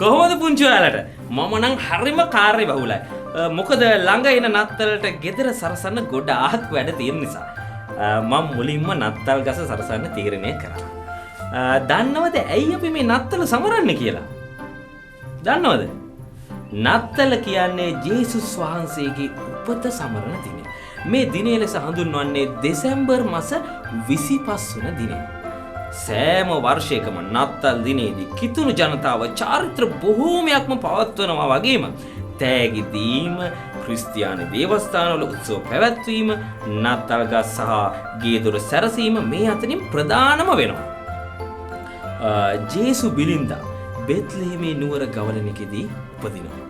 කොහොමද පුංචි ඔයාලට? මම නම් හරිම කාර්ය බහුලයි. මොකද ළඟ එන නත්තලට ගෙදර සරසන්න ගොඩාක් වැඩ තියෙන නිසා. මම මුලින්ම නත්තල් ගස සරසන්න තීරණය කරා. දන්නවද ඇයි අපි මේ නත්තල සමරන්නේ කියලා? දන්නවද? නත්තල කියන්නේ ජේසුස් වහන්සේගේ උපත සමරන දිනය. මේ දිනය ලෙස හඳුන්වන්නේ දෙසැම්බර් මාස 25 වන දිනය. සෑම වර්ෂයකම නත්තල් දිනේදී කිතුණු ජනතාව චාරිත්‍ර බොහෝමයක්ම පවත්වනවා වගේම තෑගි දීම, ක්‍රිස්තියානි දේවස්ථානවල උත්සව පැවැත්වීම, නත්තල් ගස් සහ ගේදොර සැරසීම මේ අතරින් ප්‍රධානම වෙනවා. ජේසු බිලින්දා බෙත්ලෙහෙමේ නුවර ගවලනකෙදී උපදිනවා.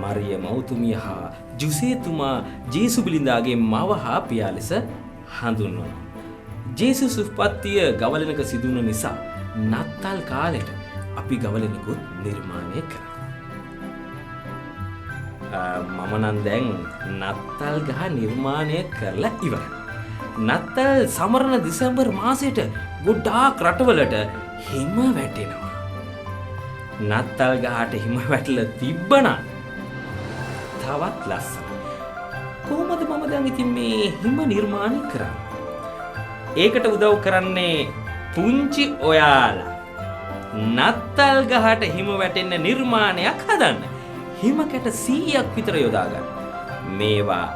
මරිය මෞතුමිය හා ජුසේතුමා ජේසු බිලින්දාගේ මව හා පියා ලෙස හඳුන්වනවා. ජේසුස් උප්පත්තිය ගවලනක සිදුවන නිසා නත්තල් කාලෙට අපි ගවලනකුත් නිර්මාණය කරා. මම නම් දැන් නත්තල් ගහ නිර්මාණය කරලා ඉවරයි. නත්තල් සමරන දෙසැම්බර් මාසෙට ගොඩාක් රටවලට හිම වැටෙනවා. නත්තල් ගහට හිම වැටලා තිබ්බනම් තවත් ලස්සනයි. කොහොමද මම දැන් ඉතින් මේ හිම නිර්මාණය කරන්නේ? ඒකට උදව් කරන්නේ පුංචි ඔයාලා. නත්තල් ගහට හිම වැටෙන්න නිර්මාණයක් හදන්න. හිම කැට 100ක් විතර යොදා ගන්න. මේවා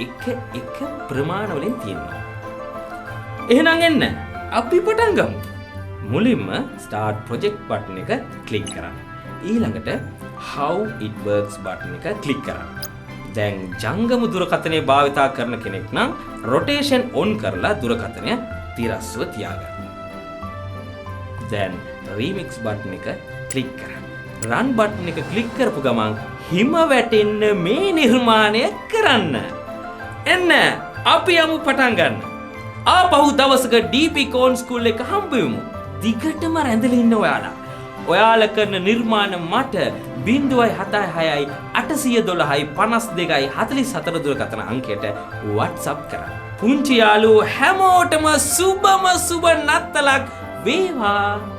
එක ප්‍රමාණ වලින් තියෙනවා. එහෙනම් එන්න අපි පටන් ගමු. මුලින්ම start project button එක ක්ලික් කරන්න. ඊළඟට how it works button එක ක්ලික් කරන්න. දැන් ජංගම දුරකථනය භාවිතා කරන කෙනෙක් නම් rotation on කරලා දුරකථනය තිරස්ව තියාගන්න. දැන් remix button එක ක්ලික් කරන්න. run button එක ක්ලික් කරපු ගමන් හිම වැටෙන්න මේ නිර්මාණය කරන්න. එන්න අපි යමු පටන් ගන්න. ආපහු දවසක DP කෝන් ස්කූල් එක හම්බෙමු. දිගටම රැඳලා ඉන්න ඔයාලා. ඔයාලා කරන නිර්මාණ මට 076 812 52 44 දුරකථන අංකයට WhatsApp කරන්න. පුංචි යාළුවෝ හැමෝටම සුබම සුබ නත්තලක් වේවා.